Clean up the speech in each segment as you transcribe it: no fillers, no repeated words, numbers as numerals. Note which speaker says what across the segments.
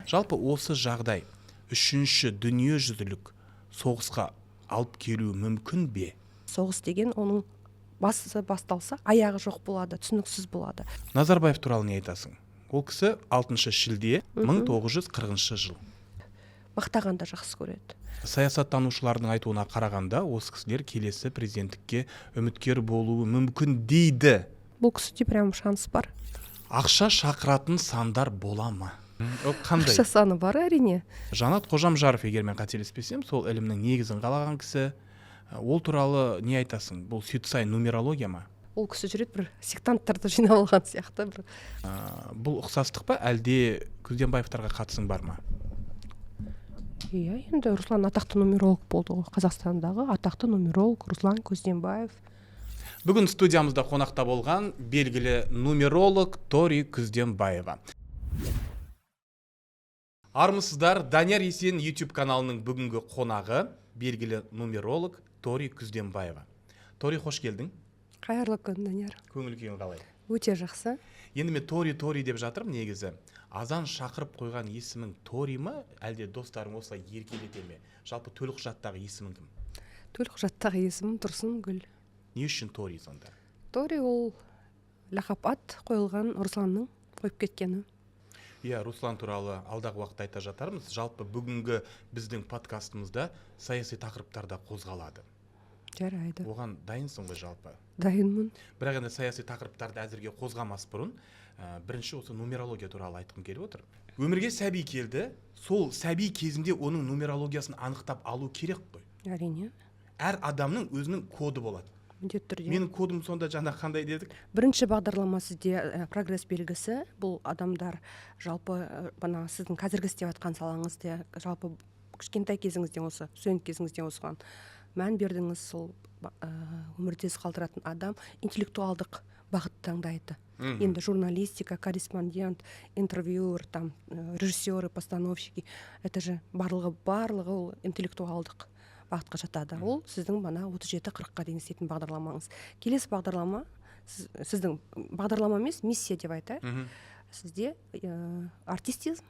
Speaker 1: Жалпы осы жағдай үшінші дүниежүзілік соғысқа алып келуі мүмкін бе?
Speaker 2: Соғыс деген оның басы басталса, аяғы жоқ болады, түсініксіз болады.
Speaker 1: Назарбаев туралы не айтасың? Ол кісі 6 шілде 1940 жыл.
Speaker 2: Мақтағанды жақсы көреді.
Speaker 1: Саясаттанушылардың айтуына қарағанда, осы кісілер келесі президенттікке үміткер болуы мүмкін дейді.
Speaker 2: Бұл кісіде прям шанс бар.
Speaker 1: Ақша шақыратын сандар бола ма? Қандай?
Speaker 2: Ақша саны бар әрине.
Speaker 1: Жанат Қожамжаров, егер мен қателеспесем, сол ілімнің негізін қалаған кісі. Ол туралы не айтасың? Бұл сөйтсай нумерология ма?
Speaker 2: Ол кісі жүреді бір сектанттарды жинап алған сияқты бір.
Speaker 1: Бұл ұқсастық па, әлде Күзденбаевтарға қатысың бар ма?
Speaker 2: Иә, енді Руслан атақты нумеролог болды ғой. Қазақстандағы атақты нумеролог Руслан Күзденбаев.
Speaker 1: Бүгін студиямызда қонақта болған белгілі нумеролог Тори Күзденбаева. Армысыздар, Данияр Есен YouTube каналының бүгінгі қонағы белгілі нумеролог Тори Күзденбаева. Тори, қош келдің.
Speaker 2: Қайырлы күн, Данияр.
Speaker 1: Көңіл күйің қалай?
Speaker 2: Өте жақсы.
Speaker 1: Енді мен Тори деп жатырмын негізі. Азан шақырып қойған есімің Тори ма, әлде достарың осылай еркелете ме? Жалпы төлқұжаттағы есімің кім?
Speaker 2: Төлқұжаттағы есімім Тұрсынгүл.
Speaker 1: Не үшін Тори сонда?
Speaker 2: Тори ол лақап ат қойылған Русланның қойып кеткені.
Speaker 1: Иә, Руслан туралы алдағы уақытта айта жатармыз. Жалпы бүгінгі біздің подкастымызда саяси тақырыптарда қозғалады.
Speaker 2: Жарайды.
Speaker 1: Оған дайынсың ғой жалпы?
Speaker 2: Дайынмын.
Speaker 1: Бірақ енді саяси тақырыптарды әзірге қозғамас бұрын, бірінші осы нумерология туралы айтқым келіп отыр. Өмірге сәби келді, сол сәби кезінде оның нумерологиясын анықтап алу керек қой.
Speaker 2: Әрине.
Speaker 1: Әр адамның өзінің коды болады.
Speaker 2: Міндетті түрде.
Speaker 1: Менің кодым сонда жаңа қандай дедік?
Speaker 2: Бірінші бағдарлама сізде прогресс белгісі. Бұл адамдар жалпы бана сіздің қазіргі істеп жатқан салаңызда, жалпы кішкентай кезіңізден осы, студент кезіңізден осыған мән бердіңіз. Сол өмірде қалдыратын адам интеллектуалдық бағыт таңдайды. Енді журналистика, корреспондент, интервьюер, там режиссеры, постановщики, это же барлығы ол интеллектуалдық бағытқа жатады. Ол сіздің бана 37-40-қа дейін істейтін бағдарламаңыз. Келесі бағдарлама сіздің бағдарлама емес, миссия деп айтайық. Сізде артистизм,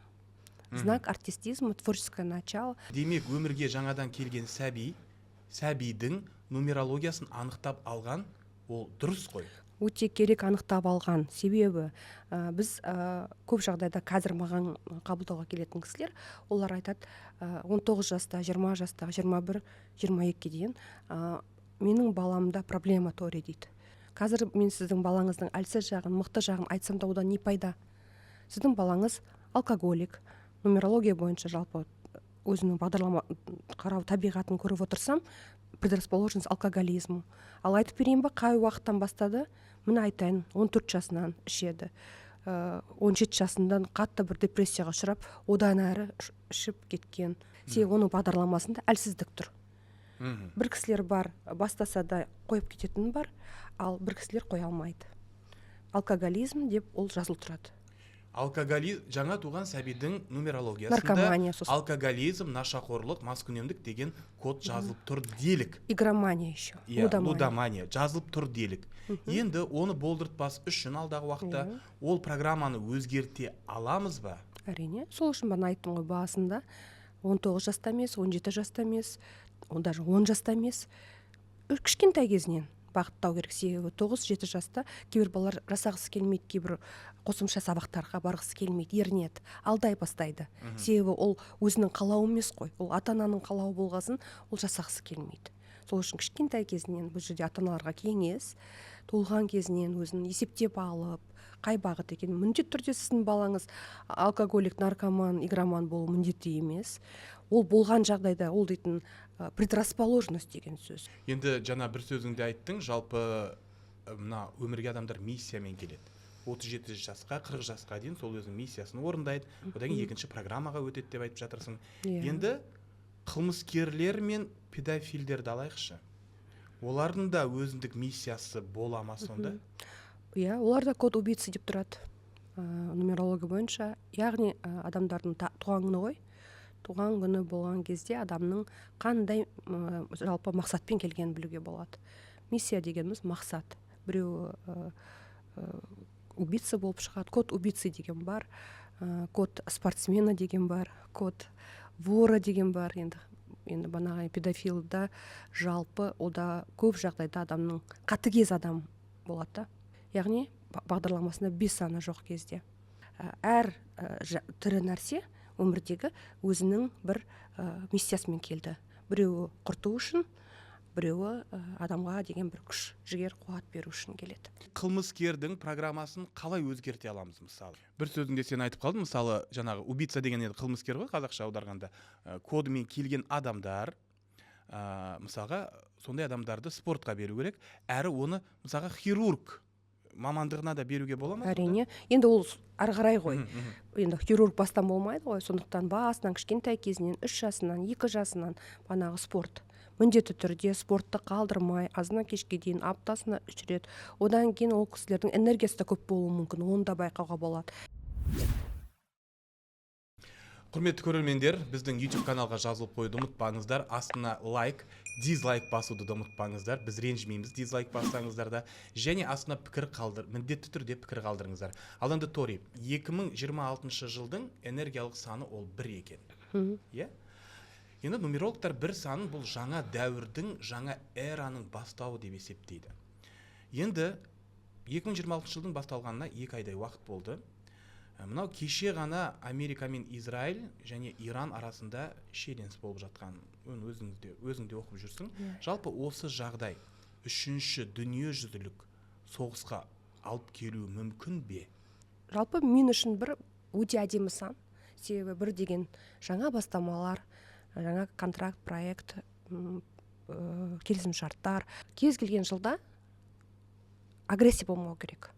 Speaker 2: знак артистизма, творческое начало.
Speaker 1: Демек, өмірге жаңадан келген сәбидің нумерологиясын анықтап алған, ол дұрыс қой.
Speaker 2: Өте керек анықтап алған. Себебі біз көп жағдайда қазір маған қабылдауға келетін кісілер, олар айтады 19 жаста, 20 жаста, 21, 22-ке дейін менің баламда проблема Тори дейді. Қазір мен сіздің балаңыздың әлсіз жағын, мықты жағын айтсам да одан не пайда? Сіздің балаңыз алкоголик, нумерология бойынша жалпы өзінің бағдарлама қарау табиғатын көріп отырсам, предрасположенность алкоголизму. Ал айтып берейін ба, қай уақыттан бастады? Міне айтайын, 14 жасынан ішеді. 17 жасынан қатты бір депрессияға ұшырап, одан әрі ішіп кеткен. Оның бағдарламасында әлсіздік тұр. Бір кісілер бар, бастаса да қойып кететін бар, ал бір кісілер қоя алмайды. Алкоголизм деп ол жазылып тұрады.
Speaker 1: Жаңа туған сәбидің нумерологиясында
Speaker 2: наркомания,
Speaker 1: алкоголизм, нашақорлық, маскүнемдік деген код жазылып тұр делік.
Speaker 2: Игромания еще.
Speaker 1: Лудомания жазылып тұр делік. Енді оны болдыртпас үшін алдағы уақытта ол программаны өзгерте аламыз ба?
Speaker 2: Әрине. Сол үшін бана айттым ғой басында, 19 жаста емес, 17 жаста емес, даже 10 жаста емес, кішкентай кезінен бағыттау керек. Себебі 9-7 жаста кейбір балалар жасағысы келмейді, кейбір қосымша сабақтарға барғысы келмейді, ерінеді, алдай бастайды. Себебі ол өзінің қалауы емес қой, ол ата-ананың қалауы болғасын, ол жасағысы келмейді. Сол үшін кішкентай кезінен бұл жерде ата-аналарға кеңес, толған кезінен өзін есептеп алып, қай бағыт екен. Міндетті түрде сіздің балаңыз алкоголик, наркоман, игроман болу міндетті емес. Ол болған жағдайда ол дейтін предрасположенность деген сөз.
Speaker 1: Енді жаңа бір сөзіңде айттың, жалпы мына өмірге адамдар миссиямен келеді. 37 жасқа, 40 жасқа дейін сол өзінің миссиясын орындайды. Одан кейін екінші программаға өтеді деп айтып жатырсың. Енді қылмыскерлер мен педофилдерді алайықшы. Олардың да өзіндік миссиясы бола ма сонда?
Speaker 2: Иә, оларда код убийцы деп тұрады. Нумерология бойынша, яғни адамдардың туған күні ғой. Туған күні болған кезде адамның қандай жалпы мақсатпен келгенін білуге болады. Миссия дегеніміз мақсат. Біреу убийца болып шығады, код убийцы деген бар. код спортсмена деген бар, код вора деген бар. Енді банағы педофилда жалпы ода көп жағдайда адамның қатыгез адам болады да. Яғни бағдарламасында 5 саны жоқ кезде. Әр тірі нәрсе өмірдегі өзінің бір миссиясымен келді. Біреуі құрту үшін, біреуі адамға деген бір күш, жігер, қуат беру үшін келеді.
Speaker 1: Қылмыскердің программасын қалай өзгерте аламыз мысалы? Бір сөзіңде сен айтып қалдың, мысалы жаңағы убийца деген енді қылмыскер ғой қазақша аударғанда. Кодымен келген адамдар, мысалға сондай адамдарды спортқа беру керек, әрі оны мысалға хирург мамандығына да беруге бола ма?
Speaker 2: Әрине. Енді ол ары қарай ғой. Енді хирург бастан болмайды ғой. Сондықтан басынан кішкентай кезінен 3 жасынан, 2 жасынан банағы спорт. Міндетті түрде спортты қалдырмай, азынан кешке дейін аптасына 3 рет. Одан кейін ол кісілердің энергиясы да көп болуы мүмкін. Оны да байқауға болады.
Speaker 1: Құрметті көрермендер, біздің YouTube каналға жазылып қоюды ұмытпаңыздар. Астына лайк, дизлайк басуды да ұмытпаңыздар. Біз ренжімейміз дизлайк бассаңыздар да. Және астына пікір міндетті түрде пікір қалдырыңыздар. Ал енді Тори, 2026 жылдың энергиялық саны ол 1 екен. Иә? Енді нумерологтар бір санын бұл жаңа дәуірдің, жаңа эраның бастауы деп есептейді. Енді 2026 жылдың басталғанына 2 айдай уақыт болды. Мынау кеше ғана Америка мен Израиль және Иран арасында шиеленіс болып жатқан. Өзіңде оқып жүрсің. Жалпы осы жағдай 3-ші дүниежүзілік соғысқа алып келуі мүмкін бе?
Speaker 2: Жалпы мен үшін бір өте әдемі сан. Себебі бір деген жаңа бастамалар, жаңа контракт, проект, келісім шарттар. Кез келген жылда агрессия болмау керек.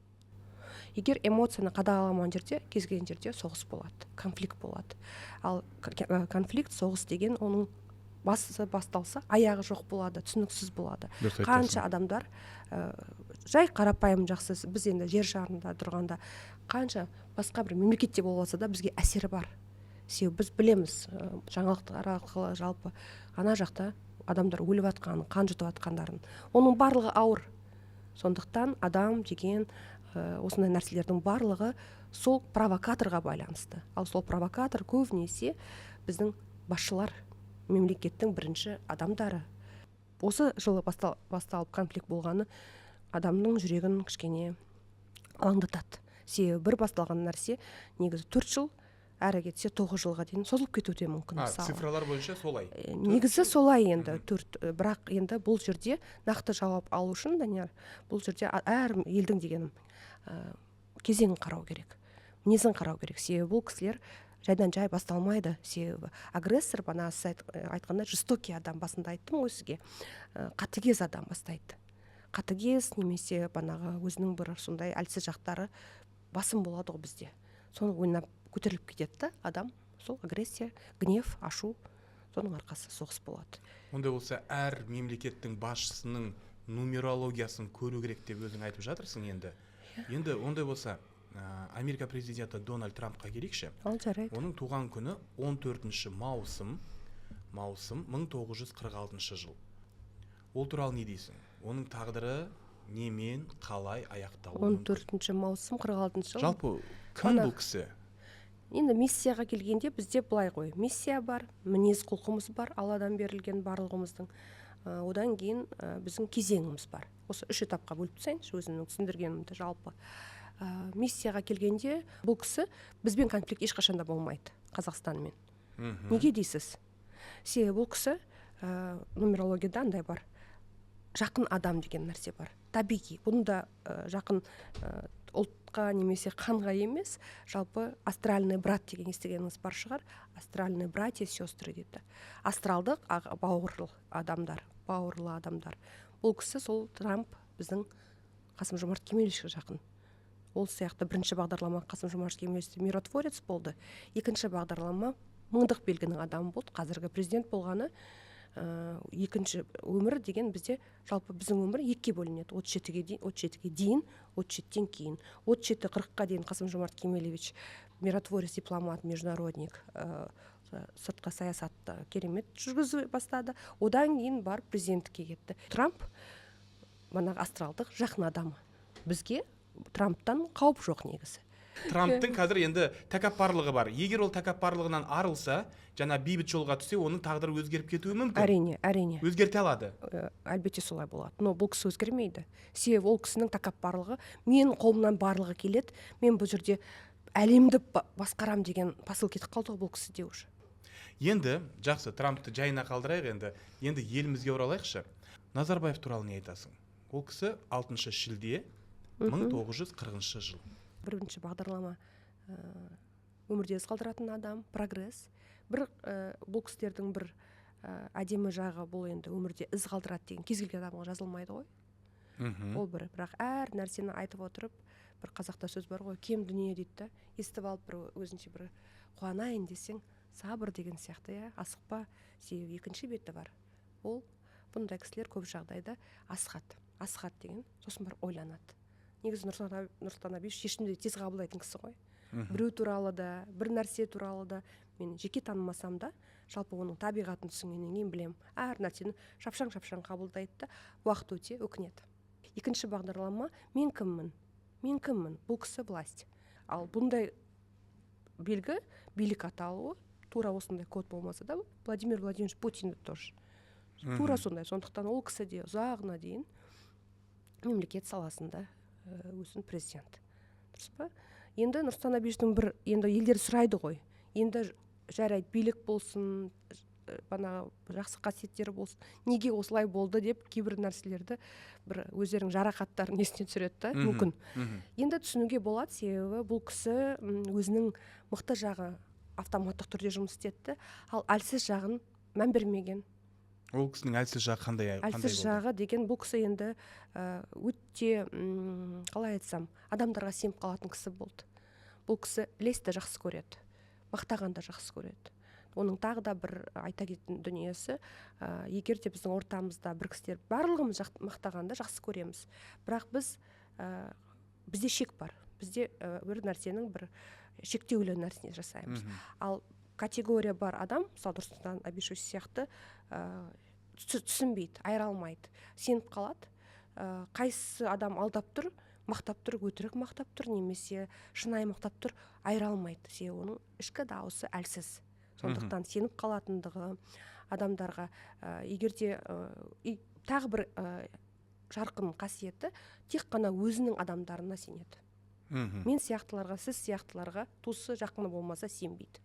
Speaker 2: Егер эмоцияны қадағаламаған жерде, кез келген жерде соғыс болады, конфликт болады. Ал конфликт, соғыс деген оның басы басталса, аяғы жоқ болады, түсініксіз болады. Қанша адамдар жай қарапайым жақсы, біз енді жер шарында тұрғанда қанша басқа бір мемлекетте болса да бізге әсері бар. Себебі біз білеміз, жаңалықтар арқылы жалпы ана жақта адамдар өліп жатқанын, қан жұтып жатқандарын. Оның барлығы ауыр. Сондықтан адам деген осындай нәрселердің барлығы сол провокаторға байланысты. Ал сол провокатор көбінесе біздің басшылар, мемлекеттің бірінші адамдары. Осы жылы басталып конфликт болғаны адамның жүрегін кішкене алаңдатады. Себебі бір басталған нәрсе негізі 4 жыл, әрі кетсе 9 жылға дейін созылып кетуі де мүмкін.
Speaker 1: Цифралар бойынша солай.
Speaker 2: Негізі солай енді 4, бірақ енді бұл жерде нақты жауап алу үшін, Данияр, бұл жерде әр елдің дегенім кезеңін қарау керек, мінезін қарау керек. Себебі бұл кісілер жайдан жай басталмайды. Себебі агрессор, бана сіз айтқанда жестокий адам, басында айттым ғой сізге, қатыгез адам бастайды. Қатыгез немесе банағы өзінің бір сондай әлсіз жақтары басым болады ғой бізде. Соны ойнап көтеріліп кетеді да адам, сол агрессия, гнев, ашу, соның арқасы соғыс болады.
Speaker 1: Онда болса әр мемлекеттің басшысының нумерологиясын көру керек деп өзің айтып жатырсың енді. Енді ондай болса Америка президенті Дональд Трампқа келейікші.
Speaker 2: Ол жарайды.
Speaker 1: Оның туған күні 14 маусым 1946 жыл. Ол туралы не дейсің? Оның тағдыры немен, қалай аяқталуы мүмкін?
Speaker 2: 14 маусым 46 жыл.
Speaker 1: Жалпы кім бұл кісі?
Speaker 2: Енді миссияға келгенде бізде былай ғой, миссия бар, мінез құлқымыз бар, Алладан берілген барлығымыздың. Одан кейін біздің кезеңіміз бар. Осы 3 этапқа бөліп тастайыншы, өзімнің түсіндіргенімді жалпы. Миссияға келгенде бұл кісі бізбен конфликт ешқашанда болмайды, Қазақстанмен. Неге дейсіз? Себебі бұл кісі нумерологияда андай бар. Жақын адам деген нәрсе бар. Табиғи. Бұны да жақын ұлтқа немесе қанға емес, жалпы астральный брат деген естігеніңіз бар шығар. Астральный братья, сестры дейді. Астралдық бауырлы адамдар. Бұл кісі сол Трамп біздің Қасым-Жомарт Кемелевичке жақын. Ол сияқты бірінші бағдарлама Қасым-Жомарт Кемелевич миротворец болды. Екінші бағдарлама мыңдық белгінің адамы болды. Қазіргі президент болғаны екінші өмір деген бізде жалпы біздің өмір 2-ге бөлінеді. 37-ге дейін, 37-тен кейін. 37-40-қа дейін Қасым-Жомарт Кемелевич миротворец, дипломат, международник, сыртқы саясатты керемет жүргізу бастады. Одан кейін бар президенттікке кетті. Трамп астралдық жақын адамы. Бізге Трамптан қауіп жоқ негізі.
Speaker 1: Трамптың қазір енді тәкаппарлығы бар. Егер ол тәкаппарлығынан арылса, жаңа бейбіт жолға түссе, оның тағдыры өзгеріп кетуі мүмкін.
Speaker 2: Әрине
Speaker 1: Өзгерте алады.
Speaker 2: Әлбетте солай болады, но бұл кісі өзгермейді. Себебі ол кісінің тәкаппарлығы, мен қолымнан барлығы келеді, мен бұл жерде әлемді басқарам деген посыл кетіп қалды бұл кісіде уже.
Speaker 1: Енді жақсы, Трампты жайына қалдырайық, енді елімізге оралайықшы. Назарбаев туралы не айтасың? Ол кісі 6 шілде 1940 жыл.
Speaker 2: Бірінші бағдарлама өмірде із қалдыратын адам, прогресс. Бұл кісілердің бір әдемі жағы бұл енді өмірде із қалдырады деген кез келген адамға жазылмайды ғой. Ол бірақ әр нәрсені айтып отырып, бір қазақта сөз бар ғой, кем дүние дейді, естіп алып бір өзінше бір қуанайын десең, сабыр деген сияқты, асықпа, себебі екінші беті бар. Ол бұндай кісілер көп жағдайда асхат деген, сосын бір ойланады. Негізі Нұрсұлтан Әбішев шешімді тез қабылдайтын кісі ғой. Біреу туралы да, бір нәрсе туралы да мен жеке танымасам да, жалпы оның табиғатын түсінгеннен кейін білем. Әр нәрсені шапшаң қабылдайды да, уақыт өте өкінеді. Екінші бағдарлама мен кіммін? Бұл кісі власть. Ал бұндай белгі, билік аталуы, тура осындай код болмаса да, Владимир Владимирович Путинді тоже. Тура сондай. Сондықтан ол кісі де ұзағына дейін мемлекет саласында өзін президент. Дұрыс па? Енді Нұрсұлтан Әбішевтің енді елдер сұрайды ғой. Енді жарайды билік болсын, жақсы қасиеттері болсын. Неге осылай болды деп кейбір нәрселерді бір өздерінің жарақаттарын есіне түсіреді, мүмкін. Енді түсінуге болады, себебі бұл кісі өзінің мықты жағы автоматтық түрде жұмыс істетті, ал әлсіз жағын мән бермеген.
Speaker 1: Ол кісінің әлсіз жағы қандай болды?
Speaker 2: Әлсіз жағы деген бұл кісі енді өте, қалай айтсам, адамдарға сеніп қалатын кісі болды. Бұл кісі лесті жақсы көреді, мақтағанды жақсы көреді. Оның тағы да бір айта кететін дүниесі, егер де біздің ортамызда бір кісілер барлығымыз мақтағанды жақсы көреміз. Бірақ бізде шек бар. Бізде бір нәрсенің бір шектеулі нәрсені жасаймыз. Ал категория бар адам, мысалы Нұрсұлтан Әбішев сияқты, түсінбейді, айыра алмайды, сеніп қалады. Қайсы адам алдап тұр, мақтап тұр, өтірік мақтап тұр, немесе шынайы мақтап тұр, айыра алмайды. Себебі оның ішкі дауысы әлсіз. Сондықтан сеніп қалатындығы адамдарға, егерде тағы бір жарқын қасиеті, тек қана өзінің адамдарына сенеді. Мен сияқтыларға, сіз сияқтыларға туысы жақыны болмаса сенбейді.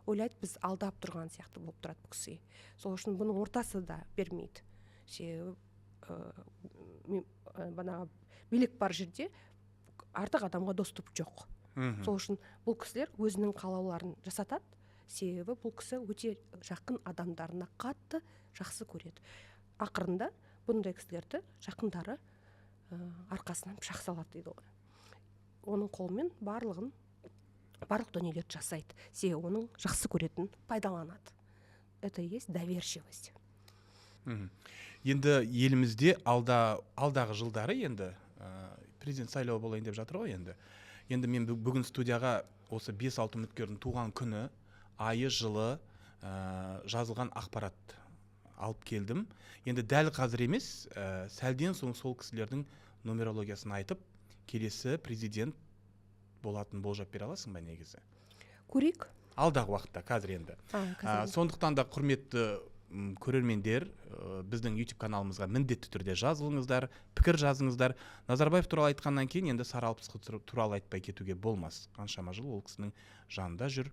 Speaker 2: Ойлайды, біз алдап тұрған сияқты болып тұрады бұл кісіге. Сол үшін бұның ортасы да бермейді. Билік бар жерде артық адамға доступ жоқ. Сол үшін бұл кісілер өзінің қалауларын жасатады. Себебі бұл кісі өте жақын адамдарына қатты жақсы көреді. Ақырында бұндай кісілерді жақындары арқасынан пышақ салады дейді ғой. Оның қолымен барлық дүниелерді жасайды. Себебі оның жақсы көретін пайдаланады. Это и есть доверчивость.
Speaker 1: Енді елімізде алдағы жылдары енді президент сайлауы болайын деп жатыр ғой енді. Енді мен бүгін студияға осы 5-6 үміткердің туған күні, айы, жылы жазылған ақпарат алып келдім. Енді дәл қазір емес, сәлден соң сол кісілердің нумерологиясын айтып, келесі президент болатын болжап бере аласың ба негізі?
Speaker 2: Көрейік.
Speaker 1: Алдағы уақытта, қазір енді. Сондықтан да құрметті көрермендер, біздің YouTube каналымызға міндетті түрде жазылыңыздар, пікір жазыңыздар. Назарбаев туралы айтқаннан кейін енді Сары Алпысқызы туралы айтпай кетуге болмас. Қаншама жыл ол кісінің жанында жүр.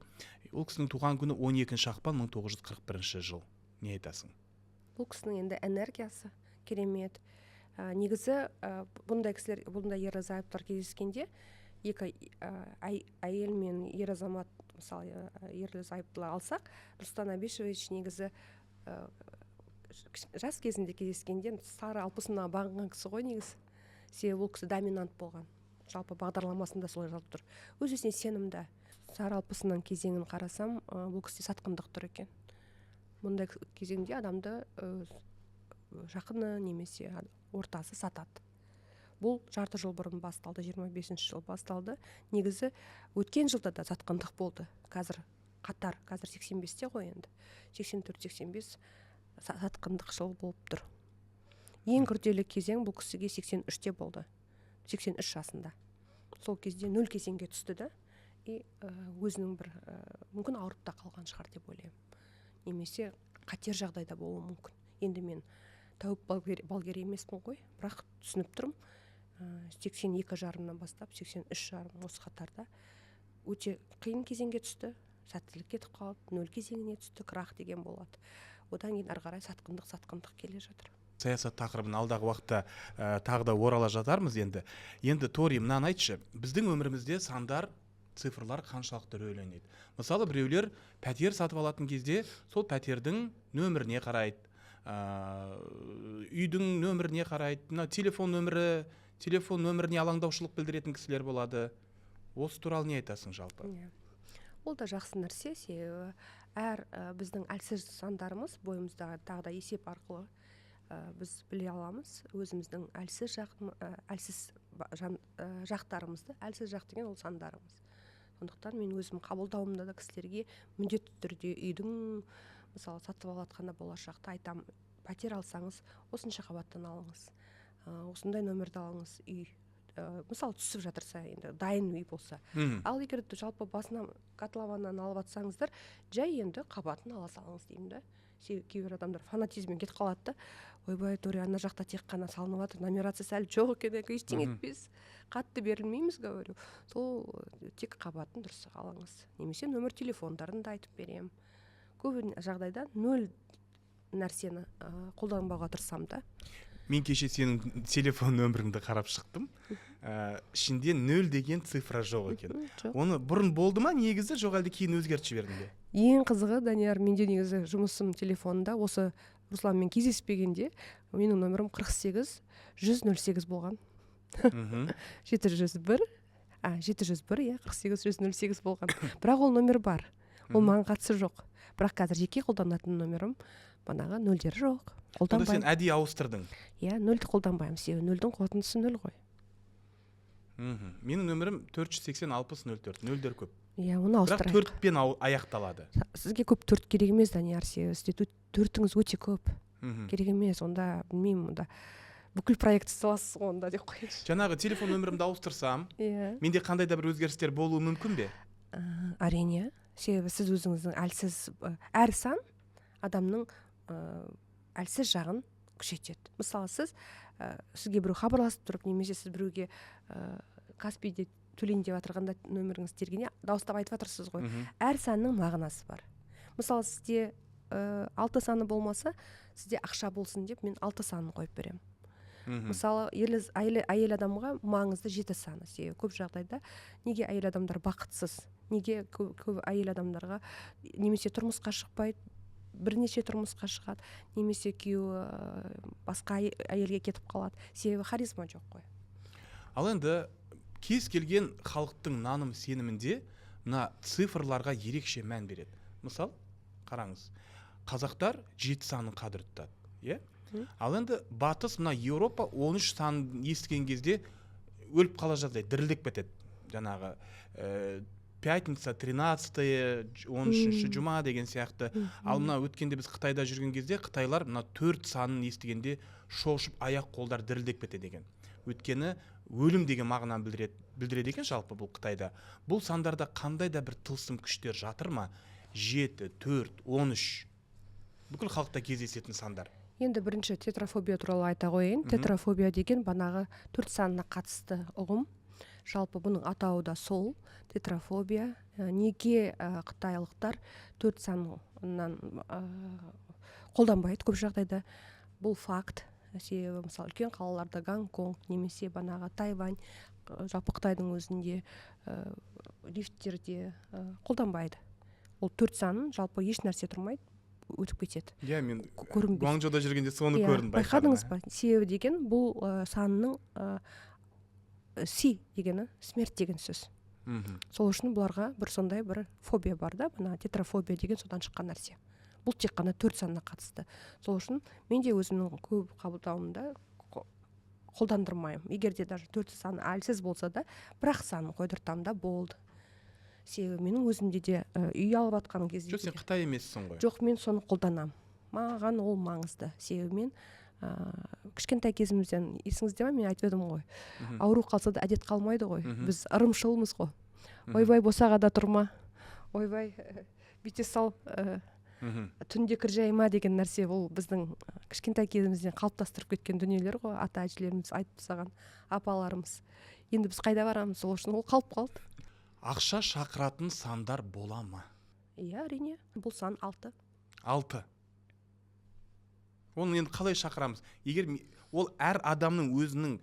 Speaker 1: Ол кісінің туған күні 12 ақпан 1941 жыл. Не айтасың?
Speaker 2: Бұл кісінің енді энергиясы керемет. Негізі бұндай кісілер, бұндай ерлі-зайыптылар кездескенде, екі әйел мен ер азамат, мысалы ерлі-зайыптылар алсақ, Нұрсұлтан Әбішевич негізі жас кезінде кездескенде Сары Алпысына бағынған кісі ғой негізі. Себебі ол кісі доминант болған. Жалпы бағдарламасында солай жазылып тұр. Өз-өзіне сенімді. Сары Алпысының кезеңін қарасам, бұл кісіде сатқындық тұр екен. Мұндай кезеңде адамды жақыны немесе ортасы сатады. Бұл жарты жыл бұрын басталды, 25 жыл басталды. Негізі өткен жылда да сатқындық болды. Қазір 85-те ғой енді. 84-85 сатқындық жыл болып тұр. Ең күрделі кезең бұл кісіге 83-те болды. 83 жасында. Сол кезде 0 кезеңге түсті да. и өзінің бір мүмкін ауырып та қалған шығар деп ойлаймын, немесе қатер жағдайда болуы мүмкін. Енді мен тәуіп балгер емеспін ғой, бірақ түсініп тұрмын, 82 жарымнан бастап 83 жарым осы қатарда өте қиын кезеңге түсті, сәттілік кетіп қалды, 0 кезеңіне түсті, крах деген болады. Одан кейін ары қарай сатқындық келе жатыр.
Speaker 1: Саясат тақырыбын алдағы уақытта тағы да орала жатармыз енді. Енді Тори, мынаны айтшы, біздің өмірімізде сандар, цифрлар қаншалықты рөл ойнайды? Мысалы, біреулер пәтер сатып алатын кезде сол пәтердің нөміріне қарайды, үйдің нөміріне қарайды, телефон нөміріне алаңдаушылық білдіретін кісілер болады. Осы туралы не айтасың жалпы?
Speaker 2: Ол да жақсы нәрсе, себебі әр біздің әлсіз сандарымыз бойымыздағы тағы да есеп арқылы біз біле аламыз өзіміздің әлсіз жақтарымызды. Әлсіз жақ деген ол сандарымыз. Сондықтан мен өзім қабылдауымда да кісілерге міндетті түрде үйдің мысалы сатып алатқанда болашақта айтамын, пәтер алсаңыз осынша қабаттан алыңыз, осындай нөмірді алыңыз. Үй мысалы түсіп жатырса, енді дайын үй болса. Ал егер жалпы басына котлованнан алып атсаңыздар, жай енді қабатын ала салыңыз деймін да. Кейбір адамдар фанатизммен кетіп қалады да, ойбай, Тори, ана жақта тек қана салынып жатыр, нумерациясы әлі жоқ екен, ештеңе етпес, қатты берілмейміз, говорю. Сол тек қабатын дұрыс алыңыз. Немесе нөмір телефондарын да айтып беремін. Көп жағдайда 0 нәрсені қолданбауға тырысамын да.
Speaker 1: Мен кеше сенің телефон нөміріңді қарап шықтым. Ішінде 0 деген цифра жоқ екен. Оны бұрын болды ма негізі, жоқ әлде кейін өзгертіп жібердің бе?
Speaker 2: Ең қызығы, Данияр, менде негізі жұмысым телефонында осы Русланмен кездеспегенде менің нөмірім 48-108 болған. 701, 48-108 болған. Бірақ ол нөмір бар. Ол маған қатысы жоқ. Бірақ қазір жеке қолданатын нөмірім банағы 0-дер жоқ.
Speaker 1: Онда сен әдейі ауыстырдың?
Speaker 2: Иә, 0-ді қолданбаймын, себебі 0-дің қорытындысы 0 ғой.
Speaker 1: Менің нөмірім 480-60-04, 0-дер көп.
Speaker 2: Иә, оны ауыстырайық.
Speaker 1: Бірақ 4-пен аяқталады.
Speaker 2: Сізге көп 4 керек емес, Данияр, сізде 4-іңіз өте көп. Керек емес, онда білмеймін, онда бүкіл проект саласыз онда деп қойыңызшы.
Speaker 1: Жаңағы телефон нөмірімді ауыстырсам, менде қандай да бір өзгерістер болуы мүмкін бе?
Speaker 2: Әрине, себебі сіз өзіңіздің әлсіз, әр сан адамның әлсіз жағын күшейтеді. Мысалы, сізге біреу хабарласып тұрып, немесе сіз біреуге Каспийде төлейін деп жатырғанда нөміріңіз тергене дауыстап айтып жатырсыз ғой. Әр санның мағынасы бар. Мысалы, сізде 6 саны болмаса, сізде ақша болсын деп мен 6 санын қойып беремін. Мысалы, әйел адамға маңызды 7 саны. Көп жағдайда неге әйел адамдар бақытсыз? Неге көп әйел адамдарға немесе тұрмысқа шықпайды, бірнеше тұрмысқа шығады, немесе күйеуі басқа әйелге кетіп қалады? Себебі харизма жоқ қой.
Speaker 1: Ал енді кез келген халықтың наным сенімінде мына цифрларға ерекше мән береді. Мысалы, қараңыз, қазақтар 7 санын қадір тұтады. Ал енді батыс, мына Еуропа 13 санын естіген кезде өліп қала жаздай, дірілдеп кетеді. Жаңағы пятница, 13-13 жұма деген сияқты. Ал мына өткенде біз Қытайда жүрген кезде Қытайлар мына 4 санын естігенде шошып аяқ қолдар дірілдеп кетеді деген. Өткені өлім деген мағынаны білдіреді екен жалпы бұл Қытайда. Бұл сандарда қандай да бір тылсым күштер жатыр ма? 7, 4, 13. Бүкіл халықта кездесетін сандар.
Speaker 2: Енді бірінші тетрафобия туралы айта қояйын. Тетрафобия деген банағы 4 санына қатысты ұғым. Жалпы бұның атауы да сол, тетрафобия. Неге қытайлықтар 4 санынан қолданбайды көп жағдайда? Бұл факт. Себебі мысалы үлкен қалаларда Гонконг немесе банағы Тайвань, жалпы Қытайдың өзінде лифттерде қолданбайды. Ол 4 санын жалпы еш нәрсе тұрмайды, өтіп кетеді.
Speaker 1: Иә, мен Гуанчжоуда жүргенде соны көрдім.
Speaker 2: Байқадыңыз ба? Себебі деген бұл санның си дегені смерть деген сөз. Сол үшін бұларға бір сондай бір фобия бар да, бұна тетрафобия деген содан шыққан нәрсе. Бұл тек қана 4 санына қатысты. Сол үшін мен де өзімнің көп қабылдауымда қолдандырмаймын. Егер де даже 4 саны әлсіз болса да, бірақ санын қойдыртам да болды. Себебі менің өзімде де үй алып атқан кезде.
Speaker 1: Жоқ, сен Қытай емессің ғой.
Speaker 2: Жоқ, мен соны қолданам. Маған ол маңызды. Себебі мен кішкентай кезімізден, есіңізде ме, мен айтып едім ғой. Ауру қалса да әдет қалмайды ғой. Біз ырымшылмыз ғой. ойбай босағада тұрма, ойбай бүйте сал, түнде кір жайма деген нәрсе, ол біздің кішкентай кезімізден қалыптастырып кеткен дүниелер ғой, ата әжелеріміз айтып тастаған, апаларымыз. Енді біз қайда барамыз, сол үшін ол қалып қалды.
Speaker 1: Ақша шақыратын сандар бола ма?
Speaker 2: Иә, әрине, бұл сан 6.
Speaker 1: 6. Оны енді қалай шақырамыз? Егер ол әр адамның өзінің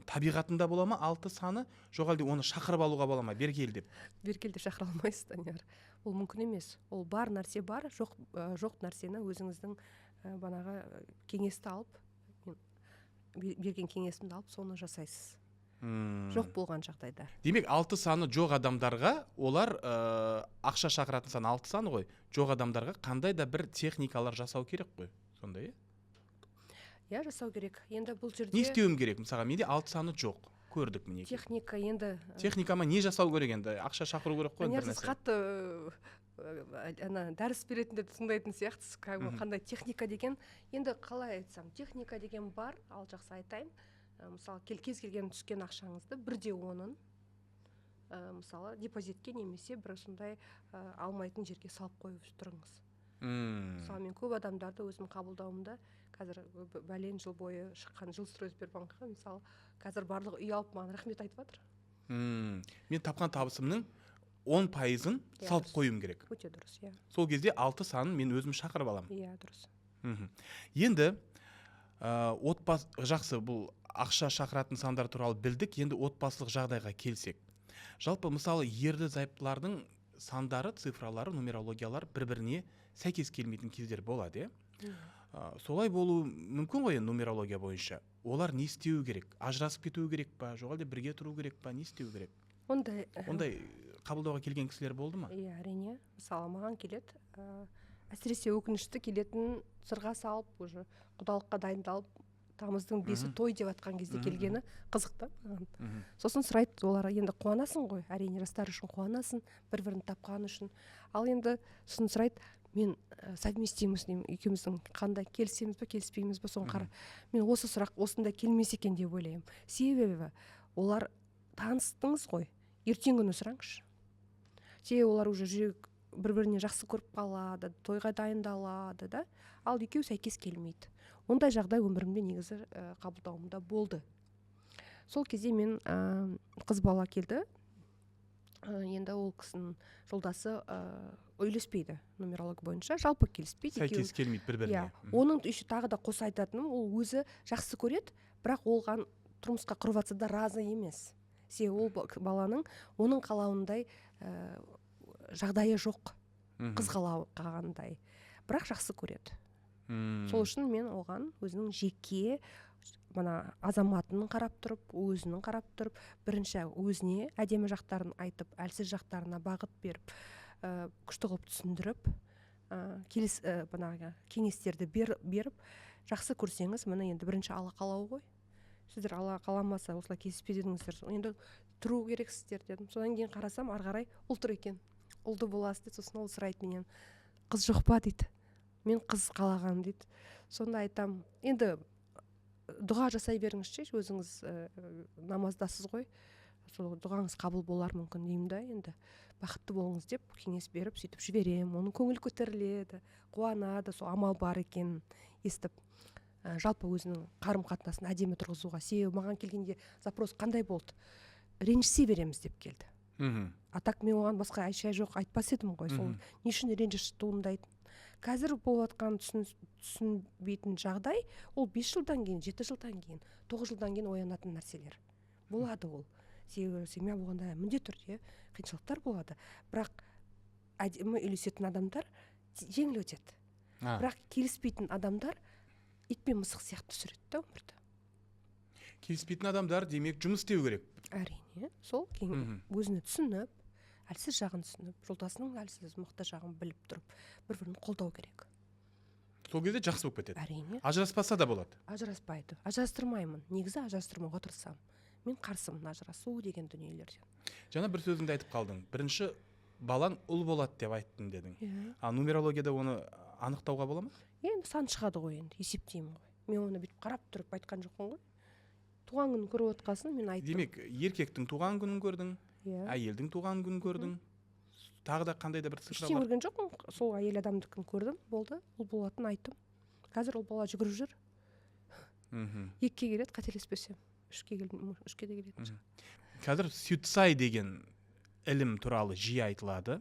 Speaker 1: табиғатында бола ма 6 саны, жоқ әлде оны шақырып алуға бола ма? Бергел деп
Speaker 2: шақыра алмайсыз, Данияр. Ол мүмкін емес. Ол бар нәрсе бар, жоқ нәрсені өзіңіздің банағы кеңесті алып, берген кеңесімді алып, соны жасайсыз. Жоқ болған жағдайда.
Speaker 1: Демек 6 саны жоқ адамдарға, олар ақша шақыратын саны 6 саны ғой. Жоқ адамдарға қандай да бір техникалар жасау керек қой. Сондай,
Speaker 2: иә, жасау керек. Енді бұл жерде
Speaker 1: не істеуім керек? Мысалға, менде 6 саны жоқ. Көрдік міне.
Speaker 2: Техника енді.
Speaker 1: Техникама не жасау керек енді? Ақша шақыру керек қой бір нәрсе.
Speaker 2: Қатты дәріс беретіндерді тыңдайтын сияқтысыз. Қандай техника деген? Енді қалай айтсам, техника деген бар, ал жақсы айтайын. Мысалы, кез келген түскен ақшаңызды 1/10-ын мысалы депозитке немесе бір сондай алмайтын жерге салып қойып тұрыңыз. Мысалы, мен көп адамдарды өзім қабылдауымда, қазір бәлен жыл бойы шыққан Жилстройсбербанкқа, мысалы, қазір барлығы үй алып маған рахмет айтып жатыр.
Speaker 1: Мен тапқан табысымның 10%-ын салып қоюым керек.
Speaker 2: Өте дұрыс, иә.
Speaker 1: Сол кезде 6 санын мен өзім шақырып аламын.
Speaker 2: Иә, дұрыс.
Speaker 1: Енді отбасы жақсы, бұл ақша шақыратын сандар туралы білдік. Енді отбасылық жағдайға келсек. Жалпы мысалы ерлі зайыптылардың сандары, цифралары, нумерологиялар бір-біріне сәйкес келмейтін кездер болады, солай болу мүмкін ғой нумерология бойынша. Олар не істеу керек? Ажырасып кету керек па? Жоқ әлде бірге тұру керек па? Не істеу керек? Ондай қабылдауға келген кісілер болды ма?
Speaker 2: Иә, әрине. Мысалы, маған келеді, әсіресе өкінішті келетін, сырға салып, уже құдалыққа дайындалып, тамыздың 5-і той деп атқан кезде келгені қызықты. Сосын сұрайды, олар енді қуанасың ғой, әрине жастар үшін қуанасың, бір-бірін тапқан үшін. Ал енді сосын сұрайды, мен совместиміз деймін, екеуміздің қандай келісеміз бе, келіспейміз бе, соны қара. Мен осы сұрақ осында келмес екен деп ойлаймын. Себебі олар таныстыңыз ғой, ертең күні сұраңызшы. Себебі олар уже жүрек бір-біріне жақсы көріп қалады, тойға дайындалады да, ал екеу сәйкес келмейді. Ондай жағдай өмірімде негізі қабылдауымда болды. Сол кезде мен қыз бала келді. Енді ол кісінің жолдасы үйлеспейді нумерология бойынша, жалпы келіспейді.
Speaker 1: Сәйкес келмейді бір-біріне.
Speaker 2: Оның еще тағы да қоса айтатыным, ол өзі жақсы көреді, бірақ оған тұрмысқа құрып жатса да разы емес. Себебі ол баланың оның қалауындай жағдайы жоқ, қыз қалағандай, бірақ жақсы көреді. Сол үшін мен оған өзінің жеке азаматының қарап тұрып, өзінің қарап тұрып, бірінші өзіне әдемі жақтарын айтып, әлсіз жақтарына бағыт беріп, күшті қылып түсіндіріп, кеңестерді беріп, жақсы көрсеңіз, міне енді бірінші ала қалау ғой. Сіздер ала қаламаса, осылай келіспей дедіңіздер, енді тұру керексіздер дедім. Содан кейін қарасам, ары қарай ұл тұр екен. Ұлды боласыз дейді, сосын ол сұрайды менен, қыз жоқ па дейді. Мен қыз қалаған дейді. Сонда айтам, енді дұға жасай беріңізші, өзіңіз намаздасыз ғой. Сол дұғаңыз қабыл болар мүмкін деймін да, енді бақытты болыңыз деп кеңес беріп, сөйтіп жіберем. Оның көңіл көтеріледі, қуанады, сол амал бар екен естіп. Жалпы өзінің қарым-қатынасын әдемі тұрғызуға. Себебі маған келгенде запрос қандай болды? Ренжісе береміз деп келді. Атак мен оған басқа әй-шай жоқ айтпас едім ғой. Сол не үшін ренжіш туындайды? Қазір болып жатқан түсінбейтін жағдай, ол 5 жылдан кейін, 7 жылдан кейін, 9 жылдан кейін оянатын нәрселер. Болады ол. Себебі семья болғанда міндетті түрде қиыншылықтар болады. Бірақ әдемі үйлесетін адамдар жеңіл өтеді. Бірақ келіспейтін адамдар ит пен мысық сияқты сүреді да өмірді.
Speaker 1: Келіспейтін адамдар демек жұмыс істеу керек.
Speaker 2: Әрине, сол өзіне түсініп, әлсіз жағын түсініп, жолдасының әлсіз мықты жағын біліп тұрып, бір-бірін қолдау керек.
Speaker 1: Сол кезде жақсы болып кетеді.
Speaker 2: Әрине.
Speaker 1: Ажыраспаса да болады.
Speaker 2: Ажыраспайды. Ажырастырмаймын. Негізі ажырастырмауға тырысамын. Мен қарсымын ажырасу деген дүниелерден.
Speaker 1: Жаңа бір сөзіңді айтып қалдың. Бірінші балаң ұл болады деп айттың дедің. А нумерологияда оны анықтауға бола ма?
Speaker 2: Енді сан шығады ғой, енді есептеймін ғой. Мен оны бүйтіп қарап тұрып айтқан жоқпын ғой. Туған күнін көріп отқасын мен айттым.
Speaker 1: Демек, еркектің туған күнін көрдің,
Speaker 2: иә
Speaker 1: әйелдің туған күнін көрдің, тағы да қандай да бір цифра
Speaker 2: ештеңе
Speaker 1: бар.
Speaker 2: көрген жоқпын, сол әйел адамдікін көрдім, болды, ұл болатын айттым. Қазір ол бала жүгіріп жүр,
Speaker 1: Мгм.
Speaker 2: 2-ге келеді, қателеспесем, 3-ге де келетін шығар.
Speaker 1: Қазір Сютсай деген ілім туралы жиі айтылады.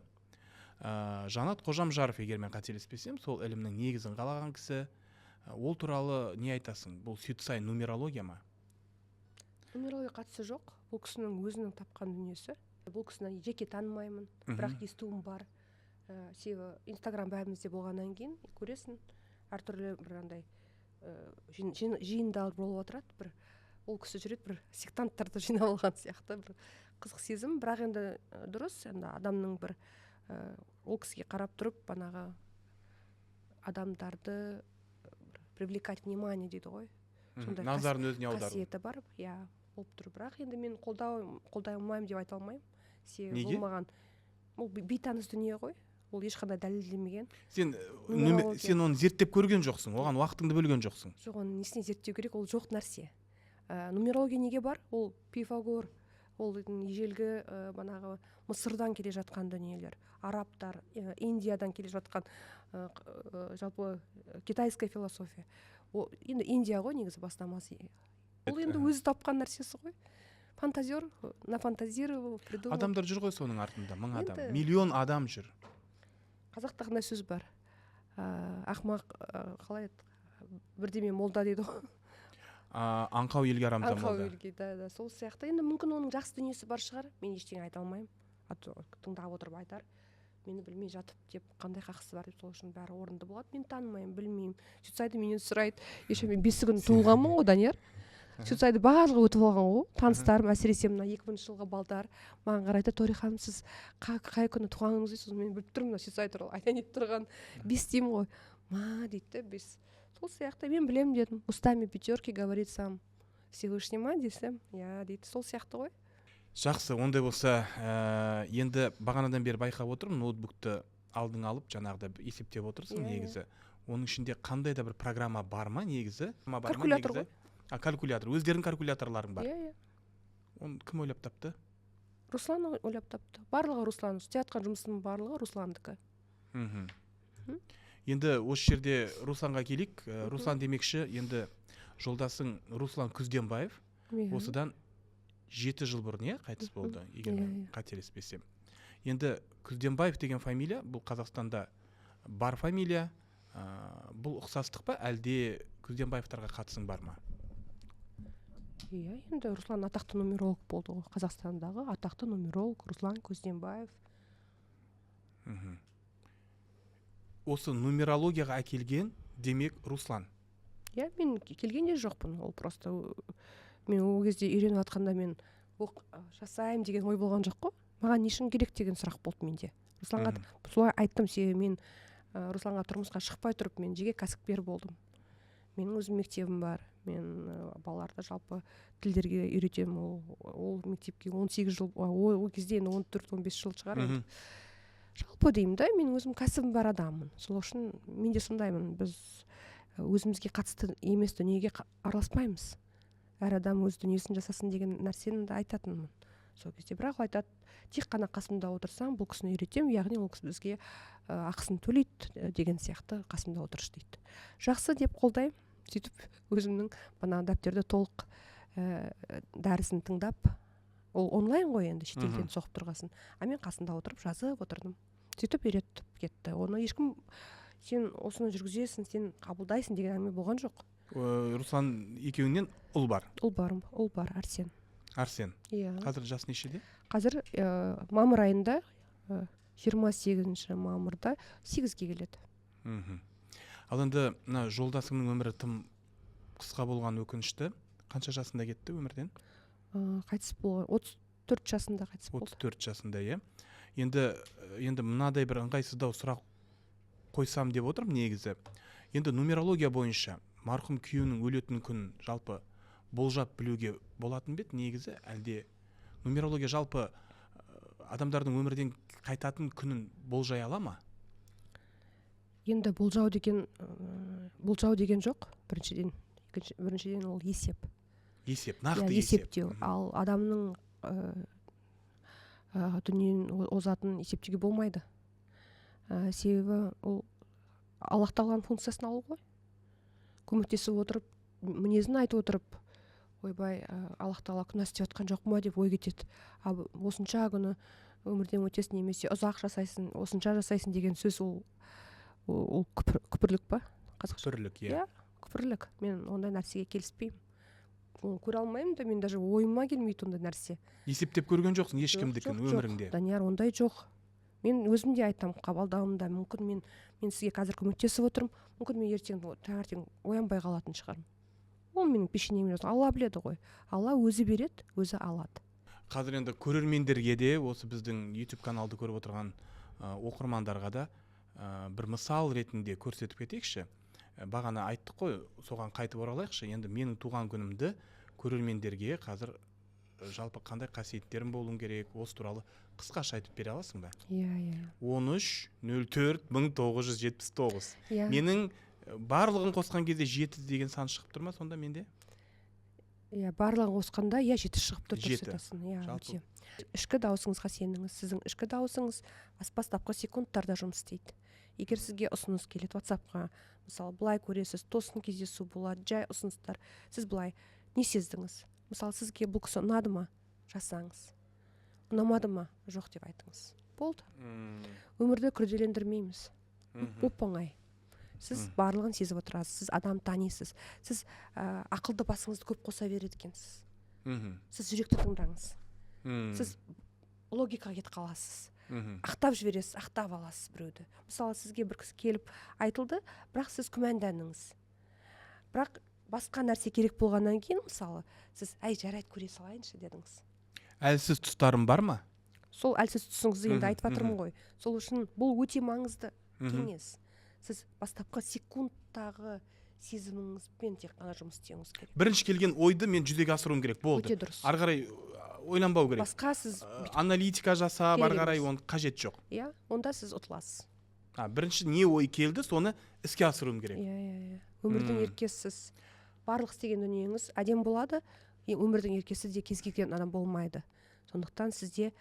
Speaker 1: Жанат Қожамжаров, егер мен қателеспесем, сол ілімнің негізін қалаған кісі. Ол туралы не айтасың? Бұл Сютсай нумерология ма?
Speaker 2: Нумерология қатысы жоқ, бұл кісінің өзінің тапқан дүниесі. Бұл кісіні жеке танымаймын, бірақ естуім бар. Себебі Инстаграм бәрімізде болғаннан кейін көресің, әртүрлі бір андай жиындар болып отырады, бір ол кісі жүреді, бір сектанттарды жинап алған сияқты, бір қызық сезім. Бірақ енді дұрыс, енді адамның бір ол кісіге қарап тұрып, банағы адамдарды привлекать внимание дейді ғой. Сондай
Speaker 1: Назарын өзіне аудару.
Speaker 2: Қасиеті бар, иә, болып тұр. Бірақ енді мен қолдай алмаймын деп айта алмаймын.
Speaker 1: Неге?
Speaker 2: Себебі болмаған, ол бейтаныс дүние ғой. Ол ешқандай дәлелдемеген.
Speaker 1: Сен оны зерттеп көрген жоқсың, оған уақытыңды бөлген жоқсың.
Speaker 2: Жоқ, оны несіне зерттеу керек, ол жоқ нәрсе. Нумерология неге бар? Ол Пифагор, ол ежелгі банағы Мысырдан келе жатқан дүниелер, арабтар, Индиядан келе жатқан жалпы китайская философия. Енді Индия ғой негізі бастамасы. Ол енді өзі тапқан нәрсесі ғой. Фантазер, нафантазировал, придумал.
Speaker 1: Адамдар жүр ғой соның артында, 1000 адам,
Speaker 2: Енді-
Speaker 1: миллион адам жүр.
Speaker 2: Қазақта қандай сөз бар? Ақмақ, қалай еді? Бірдеме молда дейді ғой.
Speaker 1: Аңқау елге арамза
Speaker 2: Аңқау
Speaker 1: молда.
Speaker 2: елге, да, сол сияқты. Енді мүмкін оның жақсы дүниесі бар шығар, мен ештеңе айта алмаймын. Тыңдап отырып айтар, мені білмей жатып деп қандай қақысы бар деп, сол үшін бәрі орынды болады. Мен танымаймын, білмеймін. Сютсайды менен сұрайды. Мен 5 күн туылғанмын ғой, Данияр. Сютсайды барлығы өтіп алған ғой. Таныстарым, әсіресе мына 2000 жылғы балдар маған қарайды, Тори ханым, сіз қай күні туғаныңыз дейсіз? Мен біліп тұрмын, мына Сютсай туралы айтайын деп тұрған. 5 деймін ғой. Ма дейді, 5. Сол сияқты мен білемін дедім. Устами пятерки говорит сам Всевышний ма десем, иә дейді. Сол сияқты ғой.
Speaker 1: Жақсы, ондай болса, енді бағанадан бері байқап отырмын, ноутбукты алдың алып, жаңағыда есептеп отырсың негізі. Оның ішінде қандай да бір программа бар ма негізі?
Speaker 2: Калькулятор ғой.
Speaker 1: Калькулятор. Өздерінің калькуляторларың бар.
Speaker 2: Иә.
Speaker 1: Оны кім ойлап тапты?
Speaker 2: Руслан ойлап тапты. Барлығы Руслан. Істеп жатқан жұмысының барлығы Русландікі.
Speaker 1: Енді осы жерде Русланға келейік. Руслан демекші, енді жолдасың Руслан Күзденбаев осыдан 7 жыл бұрын қайтыс болды, егер мен қателеспесем. Енді Күзденбаев деген фамилия, бұл Қазақстанда бар фамилия. Бұл ұқсастық па, әлде Күзденбаевтарға қатысың бар ма?
Speaker 2: Иә, енді Руслан атақты нумеролог болды ғой. Қазақстандағы атақты нумеролог Руслан Күзденбаев.
Speaker 1: Осы нумерологияға әкелген демек Руслан.
Speaker 2: Иә, мен келген де жоқпын. Ол просто мен ол кезде үйреніп жатқанда мен жасаймын деген ой болған жоқ қой. Маған не үшін керек деген сұрақ болды менде. Русланға солай айттым, себебі мен Русланға тұрмысқа шықпай тұрып мен жеке кәсіпкер болдым. Менің өзім мектебім бар. Мен балаларды жалпы тілдерге үйретемін. Ол мектепке 18 жыл, ол кезде енді 14-15 жыл шығар. Жалпы деймін да, мен өзім кәсібім бар адаммын. Сол үшін мен де сондаймын. Біз өзімізге қатысты емес дүниеге араласпаймыз. Әр адам өз дүниесін жасасын деген нәрсені айтатынмын. Сол кезде бірақ айтады, тек қана қасымда отырсаң, бұл кісіні үйретемін, яғни ол кісі бізге ақысын төлейді деген сияқты қасымда отыршы дейді. Жақсы деп қолдаймын. Сөйтіп өзімнің бана дәптерді толық дәрісін тыңдап, ол онлайн ғой енді шетелден соғып тұрғасын. Мен қасында отырып жазып отырдым. Сөйтіп үйретіп кетті. Оны ешкім сен осыны жүргізесің, сен қабылдайсың деген әңгіме болған жоқ.
Speaker 1: Руслан екеуіңнен ұл бар?
Speaker 2: Ұл бар, Арсен.
Speaker 1: Арсен.
Speaker 2: Иә.
Speaker 1: Қазір жас нешеде?
Speaker 2: Қазір мамыр айында 28 мамырда 8-ге келеді.
Speaker 1: Ал енді жолдасыңның өмірі тым қысқа болған өкінішті. Қанша жасында кетті өмірден?
Speaker 2: Қайтыс болған 34 жасында қайтыс болды.
Speaker 1: 34 жасында, иә. Енді мынадай бір ыңғайсыздау сұрақ қойсам деп отырмын негізі. Енді нумерология бойынша марқұм күйеуінің өлетін күн жалпы болжап білуге болатын бет негізі, әлде нумерология жалпы адамдардың өмірден қайтатын күнін болжай ала ма?
Speaker 2: Енді болжау деген жоқ, біріншіден ол есеп.
Speaker 1: Есеп, нақты есеп.
Speaker 2: Ал адамның дүниенің озатын есептеуге болмайды. Себебі ол Аллах тағаланың функциясын алу ғой. Көмектесіп отырып, мінезін айтып отырып, ойбай, Аллах тағала күнә істеп жатқан жоқ ма деп ой кетеді. Осынша күні өмірден өтесің, немесе ұзақ жасайсың, осынша жасайсың деген сөз ол күпірлік па?
Speaker 1: Күпірлік, иә.
Speaker 2: Күпірлік. Мен ондай нәрсеге келіспеймін. Көре алмаймын да, мен даже ойыма келмейді ондай нәрсе.
Speaker 1: Есептеп көрген жоқсың ешкімдікін өміріңде?
Speaker 2: Данияр, ондай жоқ. Мен өзім де айтам, қабылдауымда мүмкін мен сізге қазір көмектесіп отырмын, мүмкін мен таңертең оянбай қалатын шығармын. Ол менің пешенеме жазылған. Алла біледі ғой. Алла өзі береді, өзі алады.
Speaker 1: Қазір енді көрермендерге де, осы біздің YouTube каналды көріп отырған оқырмандарға да бір мысал ретінде көрсетіп кетейікші. Бағана айттық қой, соған қайтып оралайықшы. Енді менің туған күнімді көрермендерге қазір жалпы қандай қасиеттерім болуың керек, осы туралы қысқаша айтып бере аласың ба?
Speaker 2: Иә.
Speaker 1: 13-04-1979. Менің барлығын қосқан кезде 7 деген сан шығып тұр ма сонда менде?
Speaker 2: Иә, барлығын қосқанда 7 шығып тұр, дұрыс
Speaker 1: 7.
Speaker 2: айтасың. Иә, ішкі дауысыңызға сеніңіз. Сіздің ішкі дауысыңыз бастапқы секундтарда жұмыс істейді. Егер сізге ұсыныс келеді WhatsApp-қа, мысалы, былай көресіз, тосын кездесу болады, жай ұсыныстар, сіз былай не сездіңіз? Мысалы, сізге бұл кісі ұнады ма? Жасаңыз. Ұнамады ма? Жоқ деп айтыңыз. Болды. Өмірді күрделендірмейміз. Оп-оңай. Сіз барлығын сезіп отырасыз, сіз адам танисыз. Сіз ақылды басыңызды көп қоса береді екенсіз. Сіз жүректі тыңдаңыз. Сіз логикаға кетіп қаласыз. Ақтап жібересіз, ақтап аласыз біреуді. Мысалы, сізге бір кісі келіп айтылды, бірақ сіз күмәндандыңыз. Бірақ басқа нәрсе керек болғаннан кейін, мысалы, сіз жарайды, көре салайыншы дедіңіз.
Speaker 1: Әлсіз тұстарым бар ма?
Speaker 2: Сол әлсіз тұсыңызды енді айтып жатырмын ғой. Сол үшін бұл өте маңызды кеңес. Сіз бастапқы секундтағы сезіміңізбен тек қана жұмыс істеуіңіз керек.
Speaker 1: Бірінші келген ойды мен жүзеге асыруым керек, болды.
Speaker 2: Өте дұрыс.
Speaker 1: Ары қарай ойланбау керек.
Speaker 2: Басқа сіз
Speaker 1: аналитика жасап, ары қарай оның қажет жоқ.
Speaker 2: Иә, онда сіз ұтыласыз.
Speaker 1: Бірінші не ой келді, соны іске асыруым керек.
Speaker 2: Иә. Өмірдің еркесіз. Барлық істеген дүниеңіз әдем болады. Өмірдің еркесі де кез келген адам болмайды. Сондықтан сізде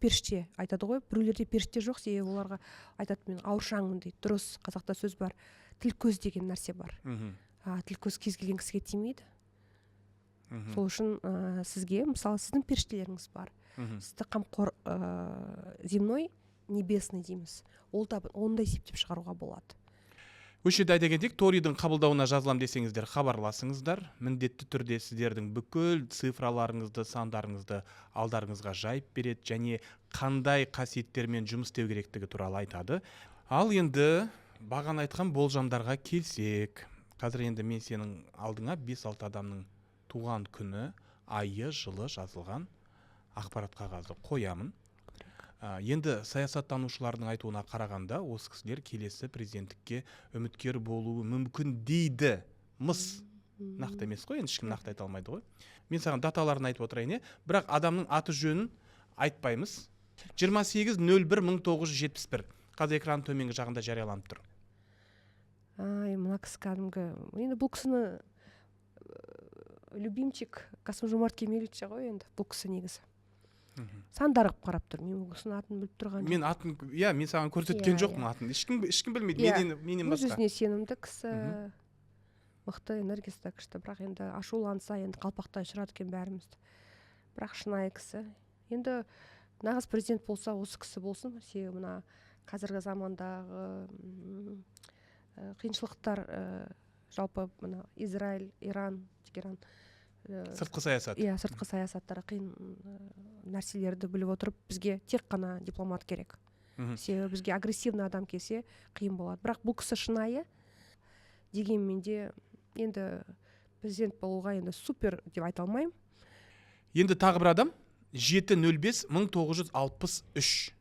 Speaker 2: періште айтады ғой, біреулерде періште жоқ, себебі оларға айтады, мен ауыршаңмын дейді. Дұрыс, қазақта сөз бар, тіл көз деген нәрсе бар. Тіл көз кез келген кісіге тимейді. Сол үшін сізге, мысалы, сіздің періштелеріңіз бар. Сізді қамқор земной, небесный дейміз. Оны да есептеп шығаруға болады.
Speaker 1: Өше айта кетейік, Торидің қабылдауына жазылам десеңіздер, хабарласыңыздар. Міндетті түрде сіздердің бүкіл цифраларыңызды, сандарыңызды алдарыңызға жайып береді, және қандай қасиеттермен жұмыс істеу керектігі туралы айтады. Ал енді бағана айтқан болжамдарға келсек, қазір енді мен сенің алдыңа 5-6 адамның туған күні, айы, жылы жазылған ақпарат қағазды қоямын. Енді саясаттанушылардың айтуына қарағанда, осы кісілер келесі президенттікке үміткер болуы мүмкін дейді. Нақты емес қой, енді ешкім нақты айта алмайды ғой. Мен саған даталарын айтып отырайын, бірақ адамның аты жөнін айтпаймыз. 28.01.1971. Қазір экранның төменгі жағында жарияланып тұр.
Speaker 2: Мына кісі кәдімгі, енді бұл кісіні любимчик Қасым-Жомарт Кемелевич ғой, енді бұл кісі негізі. Сандар қылып қарап тұр. Мен бұл кісінің атын біліп тұрған
Speaker 1: жоқпын. Мен атын, мен саған көрсеткен жоқпын атын. Ешкім білмейді, менен басқа.
Speaker 2: Өз-өзіне сенімді кісі, мықты, энергиясы күшті, бірақ енді ашуланса, енді қалпақтай ұшырады екен бәрімізді. Бірақ шынайы кісі. Енді нағыз президент болса, осы кісі болсын. Себебі мына қазіргі замандағы қиыншылықтар, жалпы мына Израиль, Иран, Тегеран,
Speaker 1: сыртқы саясат.
Speaker 2: Иә, сыртқы саясаттары қиын нәрселерді біліп отырып, бізге тек қана дипломат керек. Себебі бізге агрессивный адам келсе қиын болады. Бірақ бұл кісі шынайы дегенмен де енді президент болуға енді супер деп айта алмаймын.
Speaker 1: Енді тағы бір адам 7.05.1963.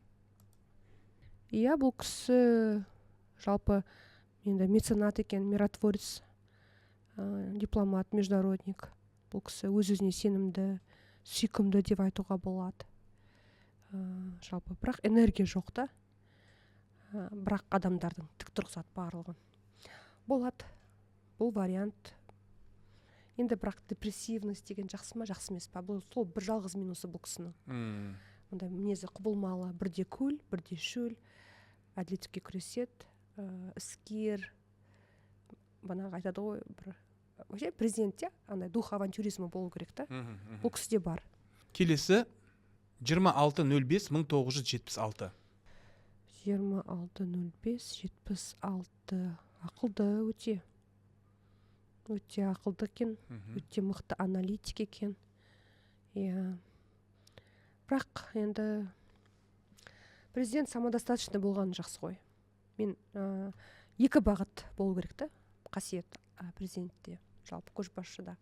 Speaker 2: Иә, бұл кісі жалпы енді меценат екен, миротворец, дипломат, международник. Бұл кісі өз-өзіне сенімді, сүйкімді деп айтуға болады. Жалпы, бірақ энергия жоқ та. Бірақ адамдардың тік тұрғызады барлығын. Болады. Бұл вариант. Енді бірақ депрессивность деген жақсы ма, жақсы емес па? Бұл сол бір жалғыз минусы бұл кісінің. мындай мінезі құбылмалы, бірде көл, бірде шөл, әділеттікке күреседі, іскер, банағы айтады ғой, бір вообще президентте андай дух авантюризма болу керек та. Бұл кісіде бар.
Speaker 1: Келесі 26.05.1976.
Speaker 2: 26.05.76. Ақылды өте. Өте ақылды екен, өте мықты аналитик екен. Бірақ енді президент самодостаточный болғаны жақсы ғой. Мен екі бағыт болу керек та, қасиет президентте, жалпы көшбасшыда.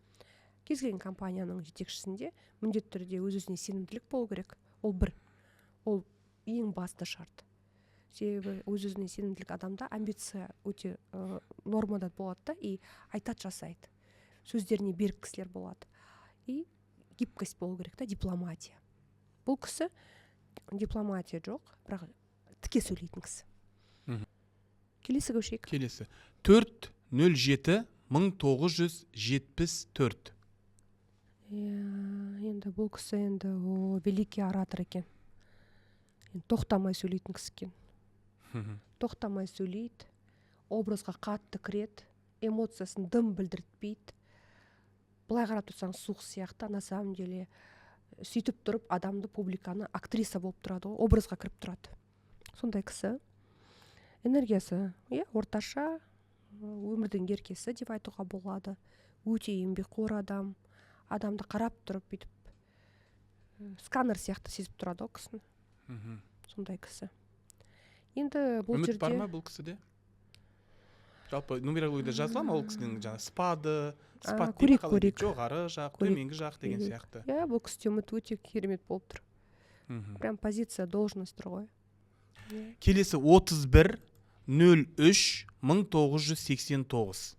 Speaker 2: Кез келген компанияның жетекшісінде міндетті түрде өз-өзіне сенімділік болу керек. Ол бір. Ол ең басты шарт. Себебі өз-өзіне сенімділік адамда амбиция өте нормада болады да, и айтады, жасайды. Сөздеріне берік кісілер болады. И гибкость болу керек та, дипломатия. Бұл кісі дипломатия жоқ, бірақ тіке сөйлейтін кісі. Келесі көшейік.
Speaker 1: Келесі 4.07.1974.
Speaker 2: Енді бұл кісі енді великий оратор екен. Тоқтамай сөйлейтін кісі екен. Тоқтамай сөйлейді, образға қатты кіреді, эмоциясын дым білдіртпейді. Былай қарап тұрсаң суық сияқты, на самом деле сөйтіп тұрып адамды, публиканы актриса болып тұрады, образға кіріп тұрады. Сондай кісі. Энергиясы, орташа, өмірдің еркесі деп айтуға болады. Өте еңбекқор адам, адамды қарап тұрып бүйтіп сканер сияқты сезіп тұрады ол кісіні. Сондай кісі. Енді бұл
Speaker 1: үміт
Speaker 2: жерде
Speaker 1: бар ма бұл кісіде? Жалпы нумерологияда жазыла ма ол кісінің жаңа спады,
Speaker 2: көрейік.
Speaker 1: жоғары жақ, төменгі жақ деген сияқты.
Speaker 2: Бұл кісіде үміт өте керемет болып тұр. Прям позиция, должность тұр ғой.
Speaker 1: Келесі 31.03.1989.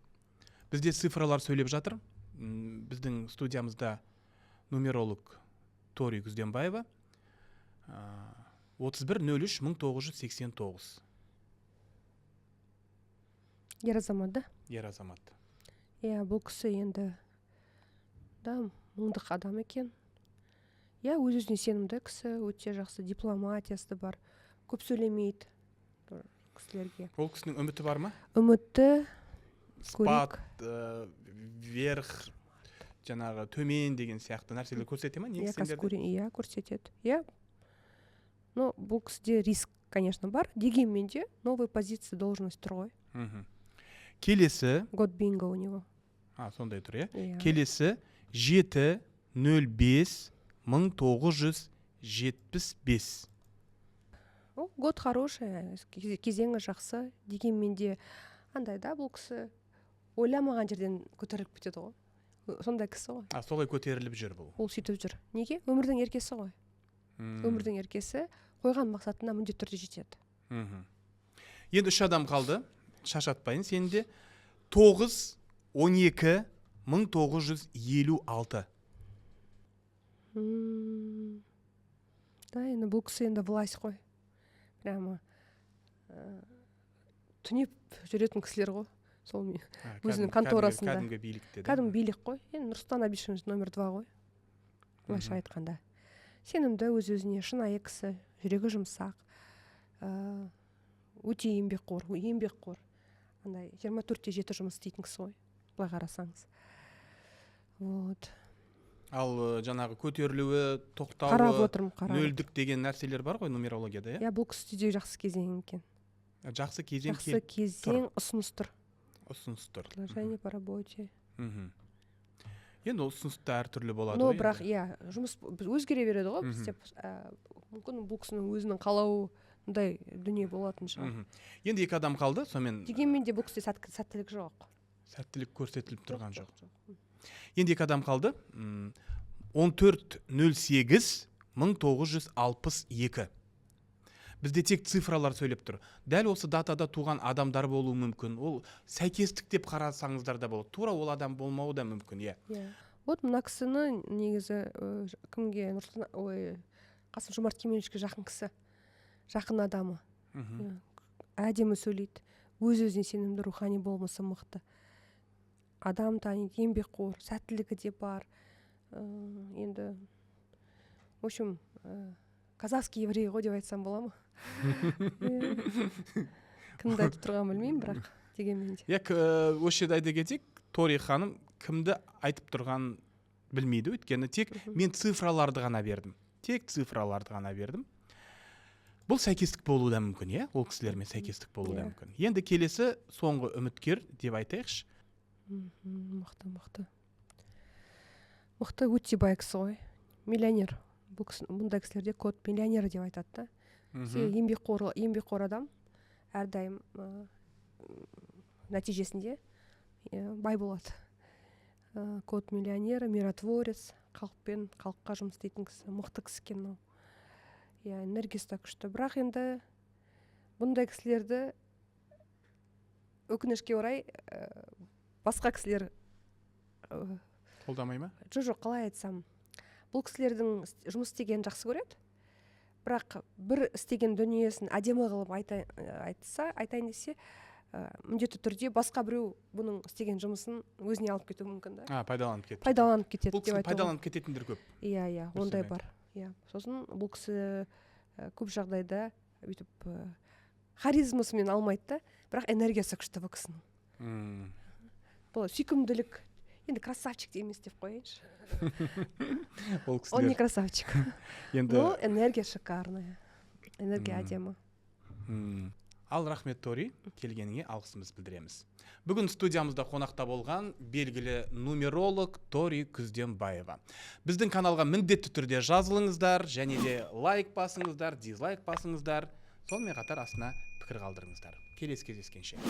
Speaker 1: Бізде цифралар сөйлеп жатыр. Біздің студиямызда нумеролог Тори Күзденбаева. 31.03.1989.
Speaker 2: Ер азамат да?
Speaker 1: Ер азамат.
Speaker 2: Бұл кісі енді мыңдық адам екен. Өз-өзіне сенімді кісі, өте жақсы дипломатиясы бар, көп сөйлемейді кісілерге.
Speaker 1: Ол кісінің үміті бар ма?
Speaker 2: Үміті
Speaker 1: спад, верх, жаңағы төмен деген сияқты нәрселер көрсете ма?
Speaker 2: Көрсетеді. Но бұл кісіде риск, конечно, бар. Дегенмен де новый позиция, должность тұр ғой.
Speaker 1: Келесі
Speaker 2: год бинго у него.
Speaker 1: Сондай тұр, Келесі 7.05.1975.
Speaker 2: Год хороший, кезеңі жақсы. Дегенмен де андай да, бұл кісі ойламаған жерден көтеріліп кетеді ғой. Сондай кісі ғой.
Speaker 1: Солай көтеріліп жүр бұл.
Speaker 2: Ол сөйтіп жүр. Неге? Өмірдің еркесі ғой. Өмірдің еркесі қойған мақсатына міндетті түрде жетеді.
Speaker 1: Енді 3 адам қалды. Шашатпайын сенде. 9.12.1956.
Speaker 2: Енді бұл кісі енді власть қой. Прямо түнеп жүретін кісілер ғой. Сол өзінің конторасында.
Speaker 1: Кәдімгі билікте.
Speaker 2: Кәдімгі билік қой. Нұрсұлтан Абишевич номер 2 ғой. Былайша айтқанда. Сенімді, өз-өзіне шынайы кісі, жүрегі жұмсақ, өте еңбекқор. Андай 24/7 жұмыс істейтін кісі ғой. Былай қарасаңыз.
Speaker 1: Ал жаңағы көтерілуі, тоқтауы,
Speaker 2: қарап отырмын.
Speaker 1: нөлдік деген нәрселер бар ғой нумерологияда,
Speaker 2: бұл кісіде жақсы кезең екен.
Speaker 1: Жақсы кезең,
Speaker 2: ұсыныс тұр. Предложение по работе.
Speaker 1: Енді ұсынысты әртүрлі болады
Speaker 2: ғой. Бірақ жұмыс өзгере береді ғой. Мүмкін бұл кісінің өзінің қалауындай дүние болатын шығар.
Speaker 1: Енді 2 адам қалды, сонымен.
Speaker 2: Дегенмен де бұл кісіде сәттілік жоқ.
Speaker 1: Сәттілік көрсетіліп тұрған жоқ. Енді 2 адам қалды. 14.08.1962. Бізде тек цифралар сөйлеп тұр. Дәл осы датада туған адамдар болуы мүмкін. Ол сәйкестік деп қарасаңыздар да болады. Тура ол адам болмауы да мүмкін,
Speaker 2: Мына кісіні негізі кімге, Қасым-Жомарт Кемелевичке жақын кісі. Жақын адамы. Әдемі сөйлейді. Өз-өзіне сенімді, рухани болмысы мықты. Адам таниды, еңбекқор, сәттілігі де бар. Енді, в общем, казахский еврей ғой деп айтсам бола ма? Кімді айтып тұрғанын білмеймін, бірақ дегенмен де.
Speaker 1: Осы жерде айта кетейік, Тори ханым кімді айтып тұрғанын білмейді, өйткені тек мен цифраларды ғана бердім. Бұл сәйкестік болуы да мүмкін, ол кісілермен сәйкестік болуы да мүмкін. Енді келесі соңғы үміткер деп айтайықшы.
Speaker 2: Мықты өте бай кісі ғой. Миллионер. Бұндай кісілерде код миллионер деп айтады да. Еңбекқор адам әрдайым нәтижесінде бай болады. Код миллионер, миротворец, халыққа жұмыс істейтін кісі, мықты кісі екен ол. Энергиясы да күшті. Бірақ енді бұндай кісілерді өкінішке орай басқа кісілер
Speaker 1: қолдамай ма?
Speaker 2: Жоқ, қалай айтсам. Бұл кісілердің жұмыс істегенін жақсы көреді. Бірақ бір істеген дүниесін әдемі қылып айтайын десе, міндетті түрде басқа біреу бұның істеген жұмысын өзіне алып кетуі мүмкін да.
Speaker 1: Пайдаланып кетеді.
Speaker 2: Бұл
Speaker 1: кісі пайдаланып кететіндер көп.
Speaker 2: Иә, ондай бар. Сосын бұл кісі көп жағдайда бүйтіп харизмасымен алмайды да, бірақ энергиясы күшті бұл кісінің. Бұл сүйкімділік, енді красавчик емес деп қояйыншы. Он не красавчик. Но энергия шикарная. Энергия әдемі.
Speaker 1: Ал рахмет, Тори, келгеніңе алғысымыз білдіреміз. Бүгін студиямызда қонақта болған белгілі нумеролог Тори Күзденбаева. Біздің каналға міндетті түрде жазылыңыздар, және де лайк басыңыздар, дизлайк басыңыздар, сонымен қатар астына пікір қалдырыңыздар. Келесі кездескенше.